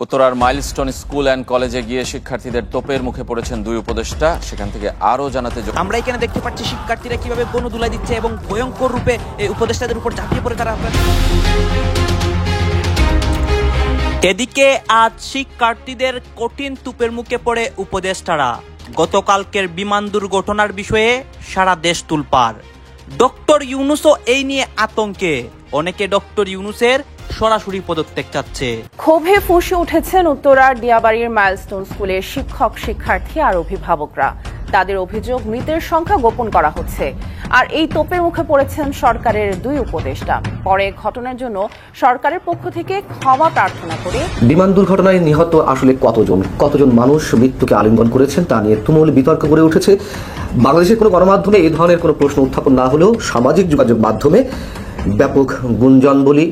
উত্তরার milestone school and কলেজে গিয়ে শিক্ষার্থীদের তোপের মুখে পড়েছেন দুই উপদেষ্টা। সেখান থেকে আরো জানাতে আমরা এখানে দেখতে পাচ্ছি শিক্ষার্থীরা কিভাবে গণধুলাই দিচ্ছে এবং ভয়ঙ্কর রূপে এই উপদেষ্টাদের উপর ঝাঁপিয়ে পড়ে তারা। এদিকে আজ শিক্ষার্থীদের কঠিন তুপের মুখে পড়ে উপদেষ্টারা। গতকালকের বিমান দুর্ঘটনার বিষয়ে সারা দেশ তুলপাড়। ডক্টর ইউনূসও এই নিয়ে আতঙ্কে। অনেকে ডক্টর ইউনূসের সরাসরি পদত্যাগ চাচ্ছে। ক্ষোভে ফুঁসে উঠেছেন উত্তরার দিয়াবাড়ির মাইলস্টোন স্কুলের শিক্ষক, শিক্ষার্থী আর অভিভাবকরা। তাদের অভিযোগ, মৃতের সংখ্যা গোপন করা হচ্ছে। আর এই তোপের মুখে পড়েছেন সরকারের দুই উপদেষ্টা। পরে ঘটনার জন্য সরকারের পক্ষ থেকে ক্ষমা প্রার্থনা করে বিমান দুর্ঘটনায় নিহত আসলে কতজন মানুষ মৃত্যুকে আলিঙ্গন করেছেন তা নিয়ে তুমুল বিতর্ক গড়ে উঠেছে। বাংলাদেশের কোনো গণমাধ্যমে এই ধরনের কোনো প্রশ্ন উত্থাপন না হলেও সামাজিক যোগাযোগ মাধ্যমে ব্যাপক গুঞ্জন বলি।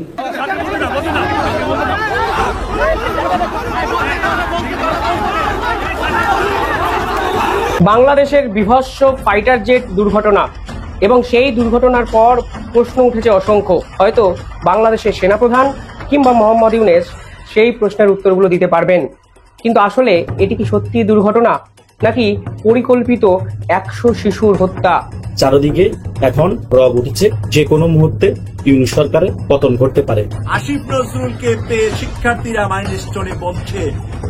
বাংলাদেশের বিভৎস ফাইটার জেট দুর্ঘটনা এবং সেই দুর্ঘটনার পর প্রশ্ন উঠেছে অসংখ্য। হয়তো বাংলাদেশের সেনাপ্রধান কিংবা মোহাম্মদ ইউনূস সেই প্রশ্নের উত্তরগুলো দিতে পারবেন। কিন্তু আসলে এটি কি সত্যি দুর্ঘটনা নাকি পরিকল্পিত 100 শিশুর হত্যা? চারদিকে এখন রব উঠেছে, যে কোনো মুহূর্তে ইউনূস সরকারের পতন ঘটতে পারে। আসিফ নজরুলকে পেয়ে শিক্ষার্থীরা মাইলস্টোনে বলছে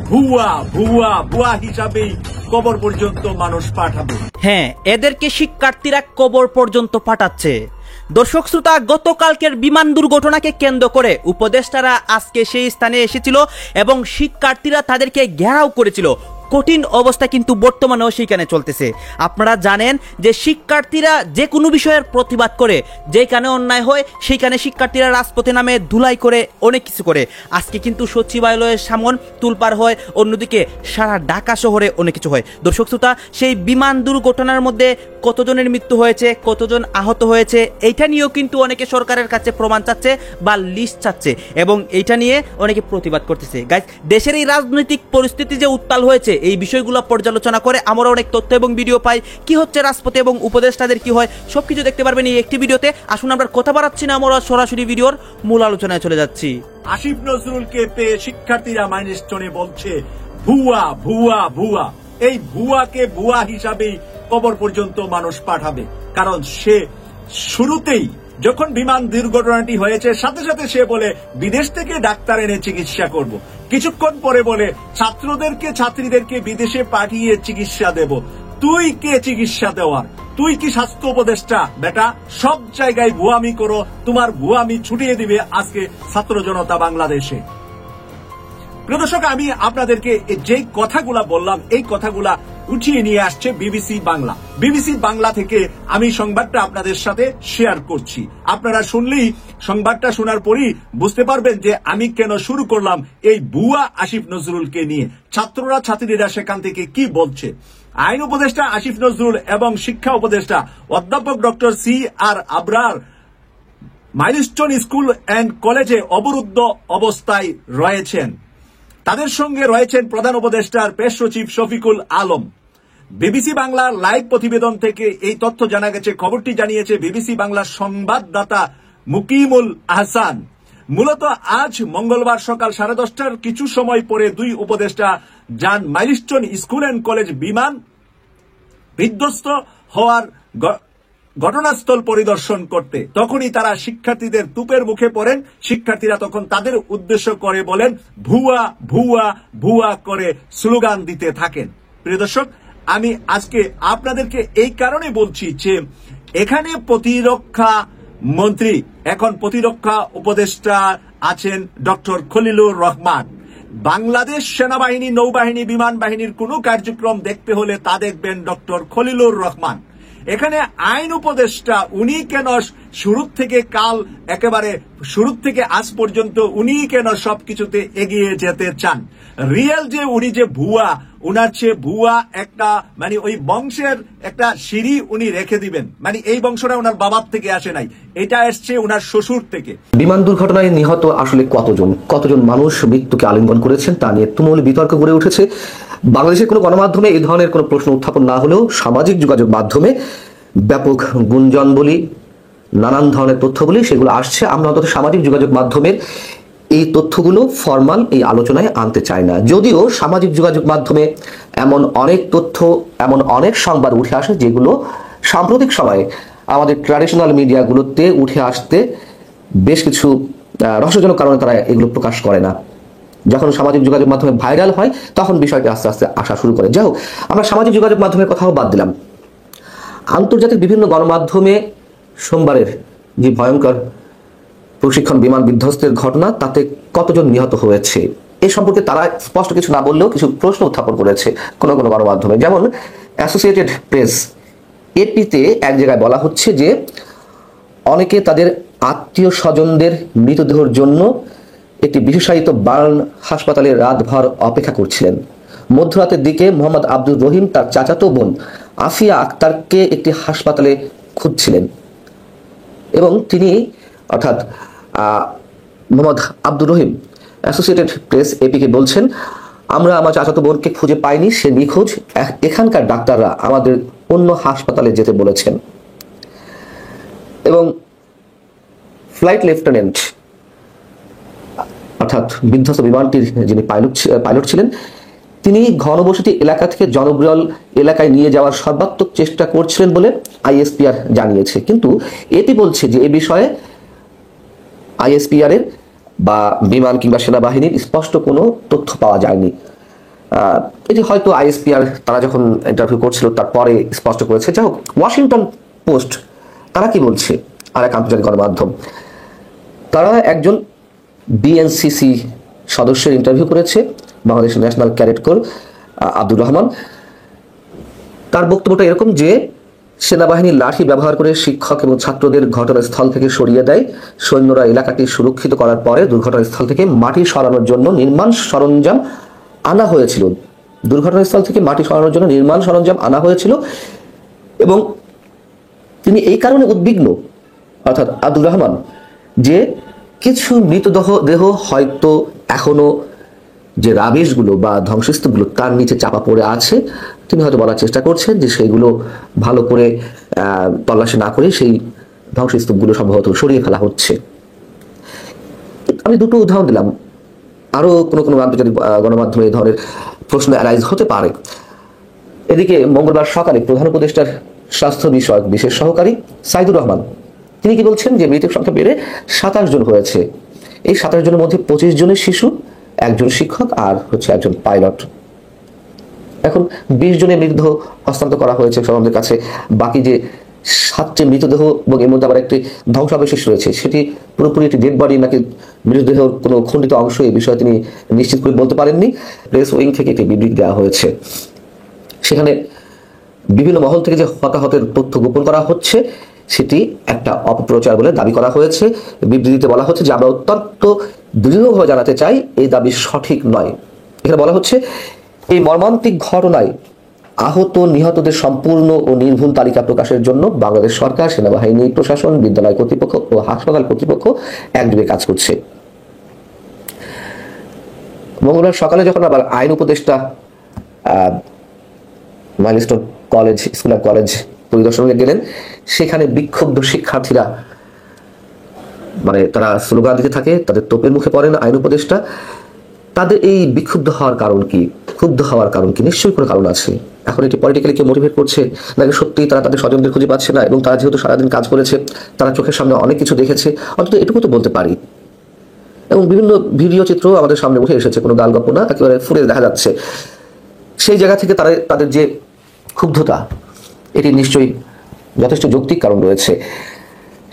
ভুয়া ভুয়া ভুয়া হিসাবেই কবর পর্যন্ত মানুষ পাঠাবে। হ্যাঁ, এদেরকে শিক্ষার্থীরা কবর পর্যন্ত পাঠাচ্ছে। দর্শক শ্রোতা, গতকালকের বিমান দুর্ঘটনাকে কেন্দ্র করে উপদেষ্টারা আজকে সেই স্থানে এসেছিল এবং শিক্ষার্থীরা তাদেরকে ঘেরাও করেছিল। কঠিন অবস্থা কিন্তু বর্তমানেও সেখানে চলতেছে। আপনারা জানেন যে শিক্ষার্থীরা যে কোনো বিষয়ের প্রতিবাদ করে, যেখানে অন্যায় হয় সেইখানে শিক্ষার্থীরা রাজপথে নামে ধুলাই করে, অনেক কিছু করে। আজকে কিন্তু সচিবালয়ের সামন তুলপাড় হয়, অন্যদিকে সারা ঢাকা শহরে অনেক কিছু হয়। দর্শক শ্রোতা, সেই বিমান দুর্ঘটনার মধ্যে কতজনের মৃত্যু হয়েছে, কতজন আহত হয়েছে, এইটা নিয়েও কিন্তু অনেকে সরকারের কাছে প্রমাণ চাচ্ছে বা লিস্ট চাচ্ছে এবং এইটা নিয়ে অনেকে প্রতিবাদ করতেছে। গাইস, দেশের এই রাজনৈতিক পরিস্থিতি যে উত্তাল হয়েছে, এই বিষয়গুলো পর্যালোচনা করে আমরা অনেক তথ্য এবং ভিডিও পাই। কি হচ্ছে রাজপথে এবং উপদেষ্টাদের কি হয়, সবকিছু দেখতে পারবেন এই একটি ভিডিওতে। আসুন আমরা কথা বাড়াচ্ছি না, আমরা সরাসরি ভিডিওর মূল আলোচনায় চলে যাচ্ছি। আসিফ নজরুলকে পেয়ে শিক্ষার্থীরা মাইলস্টোনে বলছে ভুয়া ভুয়া ভুয়া। এই ভুয়াকে ভুয়া হিসাবেই কবর পর্যন্ত মানুষ পাঠাবে। কারণ সে শুরুতেই যখন বিমান দুর্ঘটনাটি হয়েছে সাথে সাথে সে বলে বিদেশ থেকে ডাক্তার এনে চিকিৎসা করব। কিছুক্ষণ পরে বলে ছাত্রীদেরকে বিদেশে পাঠিয়ে চিকিৎসা দেব। তুই কে চিকিৎসা দেওয়ার? তুই কি স্বাস্থ্য উপদেষ্টা? বেটা, সব জায়গায় ভুয়ামি করো, তোমার ভুয়ামি ছুটিয়ে দিবে আজকে ছাত্র জনতা বাংলাদেশে। প্রিয় দর্শক, আমি আপনাদেরকে যে কথাগুলা বললাম এই কথাগুলা উঠিয়ে নিয়ে আসছে বিবিসি বাংলা। বিবিসি বাংলা থেকে আমি সংবাদটা আপনাদের সাথে শেয়ার করছি। আপনারা শুনলেই, সংবাদটা শোনার পরই বুঝতে পারবেন যে আমি কেন শুরু করলাম এই ভুয়া আসিফ নজরুলকে নিয়ে। ছাত্রীরা সেখান থেকে কি বলছে। আইন উপদেষ্টা আসিফ নজরুল এবং শিক্ষা উপদেষ্টা অধ্যাপক doctor CR Abrar milestone school and কলেজে অবরুদ্ধ অবস্থায় রয়েছেন। তাদের সঙ্গে রয়েছেন প্রধান উপদেষ্টার প্রেস সচিব শফিকুল আলম। বিবিসি বাংলার লাইভ প্রতিবেদন থেকে এই তথ্য জানা গেছে। খবরটি জানিয়েছে বিবিসি বাংলার সংবাদদাতা মুকিমুল আহসান। মূলত আজ মঙ্গলবার সকাল 10:30টার কিছু সময় পরে দুই উপদেষ্টা যান মাইলস্টোন স্কুল অ্যান্ড কলেজ বিমান বিধ্বস্ত হওয়ার ঘটনাস্থল পরিদর্শন করতে। তখনই তারা শিক্ষার্থীদের তুপের মুখে পড়েন। শিক্ষার্থীরা তখন তাদের উদ্দেশ্য করে বলেন ভুয়া ভুয়া ভুয়া করে স্লোগান দিতে থাকেন। প্রিয় দর্শক, আমি আজকে আপনাদেরকে এই কারণে বলছি যে এখানে প্রতিরক্ষা মন্ত্রী, এখন প্রতিরক্ষা উপদেষ্টা আছেন ডক্টর খলিলুর রহমান। বাংলাদেশ সেনাবাহিনী, নৌবাহিনী, বিমান বাহিনীর কোনো কার্যক্রম দেখতে হলে তা দেখবেন ডক্টর খলিলুর রহমান। এখানে আইন উপদেষ্টা, উনি কেন শুরু থেকে আজ পর্যন্ত উনি কেন সবকিছুতে এগিয়ে যেতে চান? রিয়েল যে উনি যে ভুয়া, উনার চেয়ে ভুয়া একটা ওই বংশের একটা সিঁড়ি উনি রেখে দিবেন। এই বংশটা ওনার বাবার থেকে আসে নাই, এটা এসছে ওনার শ্বশুর থেকে। বিমান দুর্ঘটনায় নিহত আসলে কতজন মানুষ মৃত্যুকে আলিঙ্গন করেছেন তা নিয়ে তুমুল বিতর্ক গড়ে উঠেছে। বাংলাদেশের কোনো গণমাধ্যমে এই ধরনের কোনো প্রশ্ন উত্থাপন না হলেও সামাজিক যোগাযোগ মাধ্যমে ব্যাপক গুঞ্জন বলি, নানান ধরনের তথ্য বলি, সেগুলো আসছে। আমরা অন্তত সামাজিক যোগাযোগ মাধ্যমের এই তথ্যগুলো ফরমাল এই আলোচনায় আনতে চায় না, যদিও সামাজিক যোগাযোগ মাধ্যমে এমন অনেক তথ্য, এমন অনেক সংবাদ উঠে আসে যেগুলো সাম্প্রতিক সময়ে আমাদের ট্র্যাডিশনাল মিডিয়াগুলোতে উঠে আসতে বেশ কিছু রহস্যজনক কারণে তারা এগুলো প্রকাশ করে না। যখন সামাজিক যোগাযোগ মাধ্যমে ভাইরাল হয় তখন বিষয়টি আস্তে আস্তে আসা শুরু করে। যাই হোক, আমরা সামাজিক যোগাযোগ মাধ্যমের কথাও বাদ দিলাম। আন্তর্জাতিক বিভিন্ন গণমাধ্যমে সোমবারের যে ভয়ঙ্কর প্রশিক্ষণ বিমান বিধ্বস্তের ঘটনা, তাতে কতজন নিহত হয়েছে এ সম্পর্কে তারা স্পষ্ট কিছু না বললেও কিছু প্রশ্ন উত্থাপন করেছে কোনো কোনো গণমাধ্যমে। যেমন অ্যাসোসিয়েটেড প্রেস, এপিতে এক জায়গায় বলা হচ্ছে যে অনেকে তাদের আত্মীয় স্বজনদের মৃতদেহের জন্য একটি বিশেষায়িত বার্ন হাসপাতালে রাতভর অপেক্ষা করছিলেন। মধ্যরাতের দিকে মোহাম্মদ আব্দুর রহিম তার চাচাতো বোন আফিয়া আক্তারকে একটি হাসপাতালে খুঁজছিলেন এবং তিনি অর্থাৎ Mohammad Abdur Rahim associated press APK বলছেন, আমরা আমার চাচাতো বোনকে খুঁজে পাইনি, সে নিখোঁজ। এখানকার ডাক্তাররা আমাদের অন্য হাসপাতালে যেতে বলেছেন। এবং ফ্লাইট লেফটেন্যান্ট অর্থাৎ বিধ্বস্ত বিমানটির যিনি পাইলট ছিলেন, তিনি ঘনবসতি এলাকা থেকে জনবহুল এলাকায় নিয়ে যাওয়ার সর্বাত্মক চেষ্টা করছিলেন বলে আইএসপিআর জানিয়েছে। কিন্তু এটি বলছে যে এ বিষয়ে আইএসপিআর এর বা বিমান কিংবা সেনাবাহিনীর স্পষ্ট কোনো তথ্য পাওয়া যায়নি। এটি হয়তো আইএসপিআর তারা যখন ইন্টারভিউ করছিল তারপরে স্পষ্ট করেছে। যাই হোক, ওয়াশিংটন পোস্ট তারা কি বলছে, আর এক আন্তর্জাতিক গণমাধ্যম, তারা একজন বিএনসিসি সদস্যের ইন্টারভিউ করেছে, Bangladesh national cadet corps Abdur Rahman. তার বক্তব্যটা এরকম যে সেনাবাহিনীর লাঠি ব্যবহার করে শিক্ষক এবং ছাত্রদের ঘটনাস্থল থেকে সরিয়ে দেয়। সৈন্যরা এলাকাটি সুরক্ষিত করার পরে দুর্ঘটনাস্থল থেকে মাটি সরানোর জন্য নির্মাণ সরঞ্জাম আনা হয়েছিল। এবং তিনি এই কারণে উদ্বিগ্ন, অর্থাৎ আব্দুর রহমান, যে কিছু মৃতদেহ হয়তো এখনো যে রাবিশগুলো বা ধ্বংসস্তূপগুলো তার নিচে চাপা পড়ে আছে, তিনি হয়তো বলার চেষ্টা করছেন যে সেইগুলো ভালো করে তল্লাশি না করে সেই ধ্বংসস্তূপগুলো সম্ভবত সরিয়ে ফেলা হচ্ছে। আমি দুটো উদাহরণ দিলাম, আরো কোনো আন্তর্জাতিক গণমাধ্যমে এই ধরনের প্রশ্ন অ্যারাইজ হতে পারে। এদিকে মঙ্গলবার সকালে প্রধান উপদেষ্টার স্বাস্থ্য বিষয়ক বিশেষ সহকারী সাইদুর রহমান তিনি কি বলছেন যে মৃতের সংখ্যা বেড়ে 27 জন হয়েছে। এই 27 জনের মধ্যে 25 জনের শিশু, একজন শিক্ষক আর একজন পাইলট। এখন 20 জনের মৃতদেহ হস্তান্তর করা হয়েছে সরকারের কাছে। বাকি যে 7টি মৃতদেহ এবং এর মধ্যে আবার একটি ধ্বংসাবশেষ রয়েছে, সেটি পুরোপুরি একটি ডেড বডি নাকি মৃতদেহের কোনো খণ্ডিত অংশ, এই বিষয়ে তিনি নিশ্চিত করে বলতে পারেননি। প্রেস উইং থেকে একটি বিবৃতি দেওয়া হয়েছে, সেখানে বিভিন্ন মহল থেকে যে হতাহতের তথ্য গোপন করা হচ্ছে সেটি একটা অপপ্রচার বলে দাবি করা হয়েছে। বিবৃতিতে বলা হচ্ছে যে আমরা অত্যন্ত দৃঢ়ভাবে জানাতে চাই এই দাবি সঠিক নয়। এখানে বলা হচ্ছে এই মর্মান্তিক ঘটনায় আহত নিহতদের সম্পূর্ণ ও নির্ভুল তালিকা প্রকাশের জন্য বাংলাদেশ সরকার, সেনাবাহিনী, প্রশাসন, বিদ্যালয় কর্তৃপক্ষ ও হাসপাতাল কর্তৃপক্ষ একযোগে কাজ করছে। মঙ্গলবার সকালে যখন আবার আইন উপদেষ্টা milestone college, school and college পরিদর্শনে গেলেন, সেখানে বিক্ষুব্ধ শিক্ষার্থীরা তারা স্লোগান দিতে থাকে, তাদের তোপের মুখে পড়েন আইন উপদেষ্টা। তাদের এই বিক্ষুব্ধ হওয়ার কারণ কি, ক্ষুব্ধ হওয়ার কারণ কি? নিশ্চয়ই কোনো কারণ আছে। এখন এটি পলিটিক্যালি কেউ মোটিভেট করছে নাকি সত্যিই তারা তাদের স্বজনদের খুঁজে পাচ্ছে না, এবং তারা যেহেতু সারাদিন কাজ করেছে, তারা চোখের সামনে অনেক কিছু দেখেছে, অন্তত এটুকু তো বলতে পারি। এবং বিভিন্ন ভিডিও চিত্র আমাদের সামনে উঠে এসেছে, কোনো গালগপ্প না, একেবারে ফুটেজ দেখা যাচ্ছে। সেই জায়গা থেকে তাদের যে ক্ষুব্ধতা, এটি নিশ্চয়ই যথেষ্ট যৌক্তিক কারণ রয়েছে।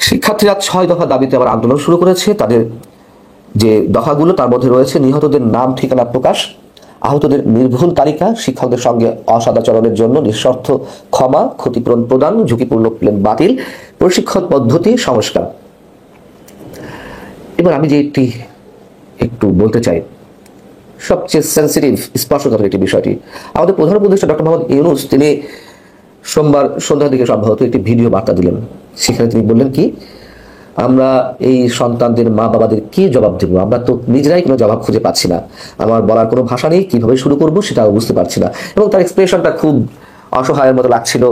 শিক্ষার্থীরা 6 দফা দাবিতে আবার আন্দোলন শুরু করেছে। তাদের যে দফাগুলো, তার মধ্যে রয়েছে নিহতদের নাম ঠিকানা প্রকাশ, আহতদের নির্ভুল তালিকা, শিক্ষকদের সঙ্গে অসদাচরণের জন্য নিঃশর্ত ক্ষমা, ক্ষতিপূরণ প্রদান, ঝুঁকিপূর্ণ প্লেন বাতিল, প্রশিক্ষণ পদ্ধতি সংস্কার। এবার আমি যে একটু বলতে চাই, সবচেয়ে সেন্সিটিভ, স্পর্শকাতর একটি বিষয়টি, আমাদের প্রধান উপদেষ্টা ডক্টর মোহাম্মদ ইউনূস তিনি সোমবার সন্ধ্যার দিকে সম্ভবত একটি ভিডিও বার্তা দিলেন। সেখানে তিনি বললেন কি, আমরা এই সন্তানদের মা বাবাদের কি জবাব দেবো, আমরা তো নিজেরাই কোনো জবাব খুঁজে পাচ্ছি না, আমার বলার কোনো ভাষা নেই, কিভাবে শুরু করবো সেটাও বুঝতে পারছি না। এবং তার এক্সপ্রেশনটা খুব অসহায়ের মতো লাগছিল।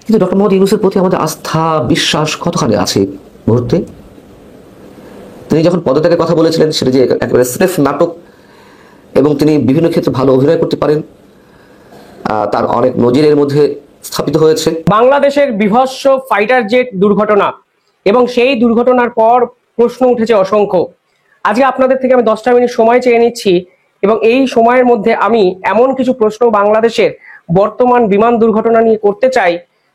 কিন্তু ডক্টর মোহাম্মদ ইউনূসের প্রতি আমাদের আস্থা, বিশ্বাস কতখানি আছে মুহূর্তে? তিনি যখন পদত্যাগের কথা বলেছিলেন সেটা যে একেবারে স্রেফ নাটক এবং তিনি বিভিন্ন ক্ষেত্রে ভালো অভিনয় করতে পারেন, তার অনেক নজিরের মধ্যে স্থাপিত হয়েছে। বাংলাদেশের বিভৎস ফাইটার জেট দুর্ঘটনা এবং সেই দুর্ঘটনার পর প্রশ্ন উঠেছে অসংখ্য। আজকে আপনাদের থেকে আমি 10টা মিনিট সময় চেয়ে নিচ্ছি এবং এই সময়ের মধ্যে আমি এমন কিছু প্রশ্ন বাংলাদেশের বর্তমান বিমান দুর্ঘটনা নিয়ে করতে চাই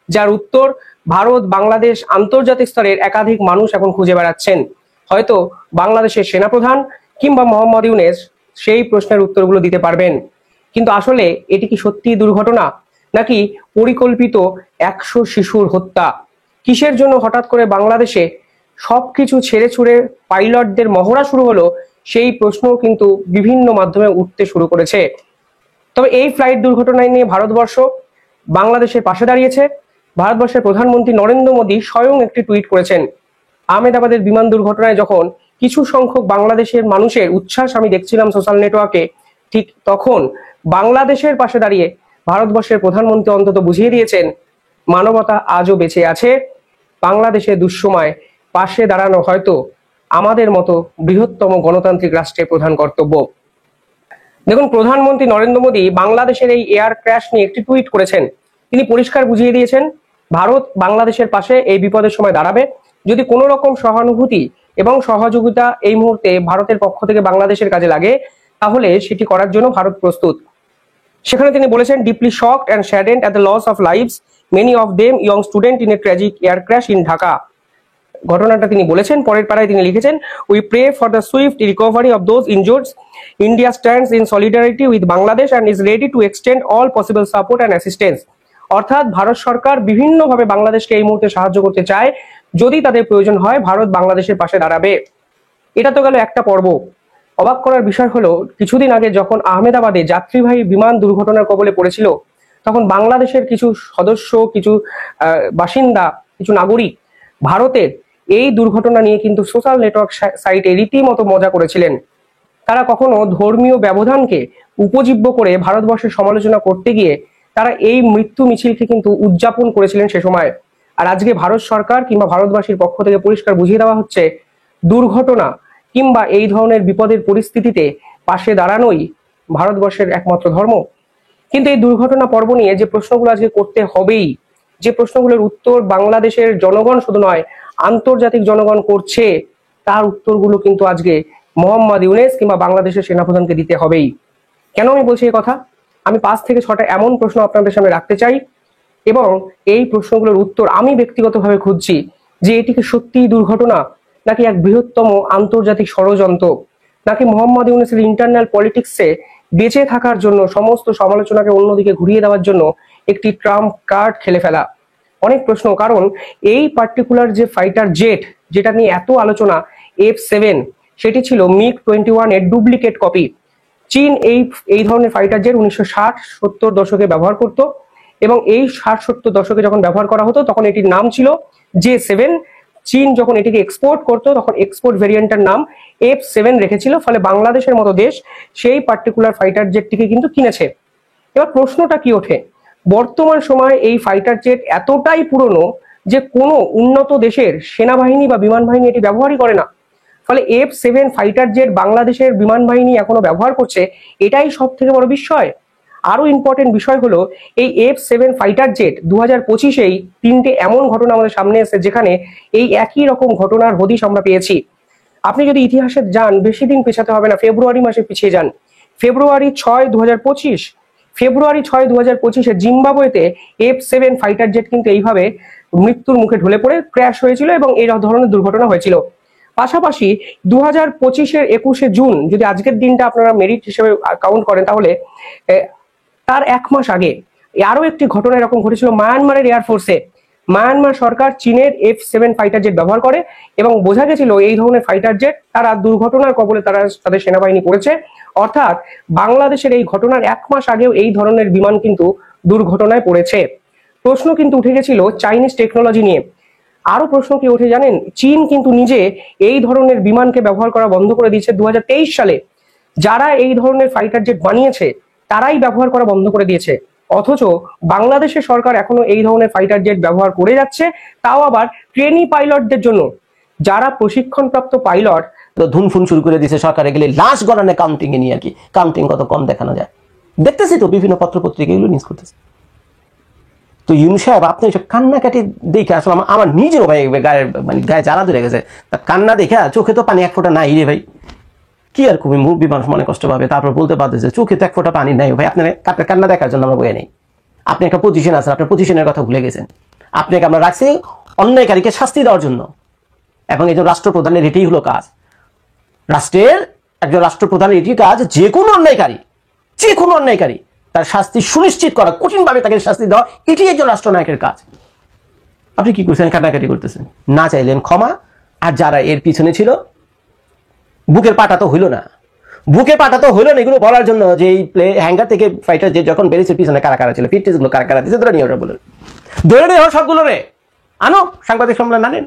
যার উত্তর ভারত, বাংলাদেশ, আন্তর্জাতিক স্তরের একাধিক মানুষ এখন খুঁজে বেড়াচ্ছেন। হয়তো বাংলাদেশের সেনাপ্রধান কিংবা মোহাম্মদ ইউনূস সেই প্রশ্নের উত্তরগুলো দিতে পারবেন। কিন্তু আসলে এটি কি সত্যি দুর্ঘটনা নাকি পরিকল্পিত 100 শিশুর হত্যা? কিসের জন্য হঠাৎ করে বাংলাদেশে সবকিছু ছেড়ে ছুড়ে পাইলটদের মহড়া শুরু হলো, সেই প্রশ্নও কিন্তু বিভিন্ন মাধ্যমে উঠতে শুরু করেছে। তবে এই ফ্লাইট দুর্ঘটনায় নিয়ে ভারতবর্ষ বাংলাদেশের পাশে দাঁড়িয়েছে। ভারতবর্ষের প্রধানমন্ত্রী নরেন্দ্র মোদী স্বয়ং একটি টুইট করেছেন। আহমেদাবাদের বিমান দুর্ঘটনায় যখন কিছু সংখ্যক বাংলাদেশের মানুষের উচ্ছ্বাস আমি দেখছিলাম সোশ্যাল নেটওয়ার্কে, ঠিক তখন বাংলাদেশের পাশে দাঁড়িয়ে ভারতবর্ষের প্রধানমন্ত্রী অন্তত বুঝিয়ে দিয়েছেন মানবতা আজও বেঁচে আছে। বাংলাদেশের দুঃসময় পাশে দাঁড়ানো হয়তো আমাদের মতো বৃহত্তম গণতান্ত্রিক রাষ্ট্রের প্রধান কর্তব্য। দেখুন, প্রধানমন্ত্রী নরেন্দ্র মোদী বাংলাদেশের এই এয়ার ক্র্যাশ নিয়ে একটি টুইট করেছেন। তিনি পরিষ্কার বুঝিয়ে দিয়েছেন ভারত বাংলাদেশের পাশে এই বিপদের সময় দাঁড়াবে। যদি কোনো রকম সহানুভূতি এবং সহযোগিতা এই মুহূর্তে ভারতের পক্ষ থেকে বাংলাদেশের কাজে লাগে তাহলে সেটি করার জন্য ভারত প্রস্তুত। সেখানে তিনি বলেছেন, deeply shocked and saddened at the loss of lives, many of them young student in a tragic air crash in Dhaka. ঘটনাটা তিনি বলেছেন। পরের পাড়ায় তিনি লিখেছেন, we pray for the swift recovery of those injured. India stands in solidarity with Bangladesh and is ready to extend all possible support and assistance. অর্থাৎ ভারত সরকার বিভিন্নভাবে বাংলাদেশকে এই মুহূর্তে সাহায্য করতে চায়। যদি তাদের প্রয়োজন হয় ভারত বাংলাদেশের পাশে দাঁড়াবে। এটা তো গেল একটা পর্ব। অবাক করার বিষয় হলো, কিছুদিন আগে যখন আহমেদাবাদে যাত্রীবাহী বিমান দুর্ঘটনার কবলে পড়েছিল তখন বাংলাদেশের কিছু সদস্য, কিছু বাসিন্দা, কিছু নাগরিক ভারতের এই দুর্ঘটনা নিয়ে কিন্তু সোশ্যাল নেটওয়ার্ক সাইটে রীতিমতো মজা করেছিলেন। তারা কখনো ধর্মীয় ব্যবধানকে উপজীব্য করে ভারতবর্ষের সমালোচনা করতে গিয়ে তারা এই মৃত্যু মিছিলকে কিন্তু উদযাপন করেছিলেন সে সময়। আর আজকে ভারত সরকার কিংবা ভারতবাসীর পক্ষ থেকে পরিষ্কার বুঝিয়ে দেওয়া হচ্ছে, দুর্ঘটনা কিংবা এই ধরনের বিপদের পরিস্থিতিতে পাশে দাঁড়ানোই ভারতবর্ষের একমাত্র ধর্ম। কিন্তু এই দুর্ঘটনা পর্ব নিয়ে যে প্রশ্নগুলো আজকে করতে হবেই, যে প্রশ্নগুলোর উত্তর বাংলাদেশের জনগণ শুধু নয় আন্তর্জাতিক জনগণ করছে, তার উত্তরগুলো কিন্তু আজকে মোহাম্মদ ইউনূস কিংবা বাংলাদেশের সেনাপ্রধানকে দিতে হবেই। কেন আমি বলছি এই কথা? আমি 5 থেকে 6টা এমন প্রশ্ন আপনাদের সামনে রাখতে চাই এবং এই প্রশ্নগুলোর উত্তর আমি ব্যক্তিগতভাবে খুঁজছি যে এটিকে সত্যিই দুর্ঘটনা নাকি এক বৃহত্তম আন্তর্জাতিক ষড়যন্ত্র, নাকি মোহাম্মদ ইউনূসের ইন্টারনাল পলিটিক্সে বেঁচে থাকার জন্য সমস্ত সমালোচনাকে অন্যদিকে ঘুরিয়ে দেওয়ার জন্য একটি ট্রাম্প কার্ড খেলে ফেলা। অনেক প্রশ্ন, কারণ এই পার্টিকুলার যে ফাইটার জেট যেটা নিয়ে এত আলোচনা F-7, সেটি ছিল MiG-21 এর ডুপ্লিকেট কপি। চীন এই ধরনের ফাইটার জেট 1960-70 দশকে ব্যবহার করত এবং এই 60-70 দশকে যখন ব্যবহার করা হতো তখন এটির নাম ছিল J-7। চীন যখন এটিকে এক্সপোর্ট করতো তখন এক্সপোর্ট ভেরিয়েন্টের নাম F-7 রেখেছিল। ফলে বাংলাদেশের মতো দেশ সেই পার্টিকুলার ফাইটার জেটটিকে কিন্তু কিনেছে। এবার প্রশ্নটা কি ওঠে, বর্তমান সময়ে এই ফাইটার জেট এতটাই পুরনো যে কোনো উন্নত দেশের সেনাবাহিনী বা বিমান বাহিনী এটি ব্যবহারই করে না। ফলে F-7 ফাইটার জেট বাংলাদেশের বিমান বাহিনী এখনো ব্যবহার করছে, এটাই সব থেকে বড় বিস্ময়। আরো ইম্পর্টেন্ট বিষয় হলো, এই F-7 ফাইটার জেট 2025-এই 3টে এমন ঘটনা আমাদের সামনে এসেছে যেখানে এই একই রকম ঘটনার হদিশ আমরা পেয়েছি। আপনি যদি ইতিহাসে যান, বেশি দিন পেছাতে হবে না, ফেব্রুয়ারি মাসে পিছিয়ে যান। ফেব্রুয়ারি 6, 2025 জিম্বাবুয়েতে F-7 ফাইটার জেট কিন্তু এইভাবে মৃত্যুর মুখে ঢলে পড়ে ক্র্যাশ হয়েছিল এবং এই ধরনের দুর্ঘটনা হয়েছিল। পাশাপাশি 2025-এর 21শে জুন, যদি আজকের দিনটা আপনারা মেরিট হিসেবে কাউন্ট করেন তাহলে তার 1 মাস আগে আরো একটি ঘটনা এরকম ঘটেছিল মায়ানমারের এয়ারফোর্সে। মায়ানমার সরকার চীনের F-7 ফাইটার জেট ব্যবহার করে এবং বোঝা গেছিল এই ধরনের ফাইটার জেট তারা দুর্ঘটনার কবলে তাদের সেনাবাহিনী পড়েছে। অর্থাৎ বাংলাদেশের এই ঘটনার 1 মাস আগেও এই ধরনের বিমান কিন্তু দুর্ঘটনায় পড়েছে। প্রশ্ন কিন্তু উঠে গেছিল চাইনিজ টেকনোলজি নিয়ে। আরো প্রশ্ন কি ওঠে জানেন, চীন কিন্তু নিজে এই ধরনের বিমানকে ব্যবহার করা বন্ধ করে দিয়েছে 2023 সালে। যারা এই ধরনের ফাইটার জেট বানিয়েছে তারাই ব্যবহার করা বন্ধ করে দিয়েছে, অথচ বাংলাদেশের সরকার এখনো এই ধরনের ফাইটার জেট ব্যবহার করে যাচ্ছে, তাও আবার ট্রেনি পাইলটদের জন্য। যারা প্রশিক্ষণপ্রাপ্ত পাইলট তো ধুমফুন শুরু করে দিয়েছে সরকারে গেলে লাশ গণনে কাউন্টিং এ নিয়ে আর কি, কাউন্টিং কত কম দেখানো যায় দেখতেছি তো বিভিন্ন পত্রপত্রিকা এগুলো নিউজ করতেছে। তো ইউনূস সাহেব আপনি এসব কান্নাকাটি দেখে আসলে আমার নিজেরও ভাই গায়ে মানে গায়ে জ্বালা ধরে গেছে। কান্না দেখে চোখে তো পানি এক ফোঁটা নাই রে ভাই, কি আর খুবই মুরব্বী মানুষ মনে কষ্ট পাবে, তারপর বলতে পারতেছে চোখে তো এক ফোঁটা পানি নাই ভাই। আপনার কান্না দেখার জন্য আমরা বয়ে নেই, আপনি একটা পজিশন আছেন, আপনার পজিশনের কথা ভুলে গেছেন। আপনাকে আমরা রাখছি অন্যায়কারীকে শাস্তি দেওয়ার জন্য, এবং একজন রাষ্ট্রপ্রধানের এটাই হলো কাজ। রাষ্ট্রের একজন রাষ্ট্রপ্রধানের এটি কাজ, যে কোনো অন্যায়কারী তার শাস্তি সুনিশ্চিত করা, কঠিনভাবে তাকে শাস্তি দেওয়া, এটি একজন রাষ্ট্রনায়কের কাজ। আপনি কি করছেন? কান্নাকাটি করতেছেন, না চাইলেন ক্ষমা। আর যারা এর পিছনে ছিল, বুকের পাটা তো হইল না, এগুলো বলার জন্য যে এই হ্যাঙ্গার থেকে ফাইটার যে যখন বেরিয়েছে পিছনে কারা কারা ছিল, ফিটনেস গুলো কারা কারা দিয়েছে, ধরে নিয়ে ওটা বলুন, ধরে নিয়ে সবগুলো রে আনো, সাংবাদিক সম্মেলন আনেন,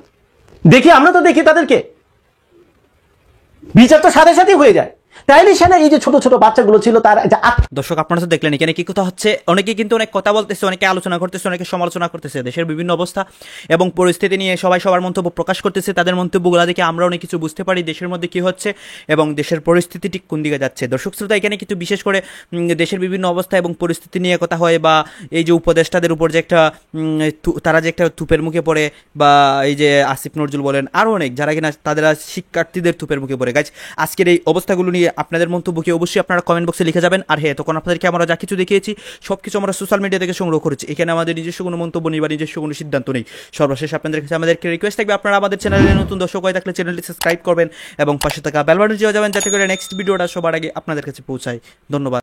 দেখি, আমরা তো দেখি তাদেরকে, বিচার তো সাথে সাথে হয়ে যায়। তাইলে সেনা এই যে ছোট ছোট বাচ্চাগুলো ছিল তার। দর্শক আপনারা তো দেখলেন এখানে কি কথা হচ্ছে, অনেকে কিন্তু অনেক কথা বলতেছে, অনেকে আলোচনা করতেছে, অনেকে সমালোচনা করতেছে দেশের বিভিন্ন অবস্থা এবং পরিস্থিতি নিয়ে সবাই সবার মন্তব্য প্রকাশ করতেছে। তাদের মন্তব্যগুলো দেখে আমরা অনেক কিছু বুঝতে পারি দেশের মধ্যে কি হচ্ছে এবং দেশের পরিস্থিতি ঠিক কোন দিকে যাচ্ছে। দর্শক শ্রোতা, এখানে কিন্তু বিশেষ করে দেশের বিভিন্ন অবস্থা এবং পরিস্থিতি নিয়ে কথা হয়, বা এই যে উপদেষ্টাদের উপর যে একটা তারা যে একটা তুপের মুখে পড়ে, বা এই যে আসিফ নজরুল বলেন, আরও অনেক যারা কিনা তাদের শিক্ষার্থীদের তুপের মুখে পড়ে। গাইজ, আজকের এই অবস্থাগুলো নিয়ে আপনাদের মন্তব্যকে অবশ্যই আপনারা কমেন্ট বক্সে লিখে যাবেন। আর হ্যাঁ, তখন আপনাদেরকে আমরা যা কিছু দেখিয়েছি সবকিছু আমরা সোশ্যাল মিডিয়া থেকে সংগ্রহ করেছি, এখানে আমাদের নিজস্ব কোনো মন্তব্য নেই বা নিজস্ব কোনো সিদ্ধান্ত নেই। সর্বশেষ আপনাদের কাছে আমাদেরকে রিকোয়েস্ট থাকবে, আপনারা আমাদের চ্যানেলে নতুন দর্শক হয়ে থাকলে চ্যানেলটি সাবস্ক্রাইব করবেন এবং পাশে থাকা বেল বাটন যাবেন, যাতে করে নেক্সট ভিডিওটা সবার আগে আপনাদের কাছে পৌঁছায়। ধন্যবাদ।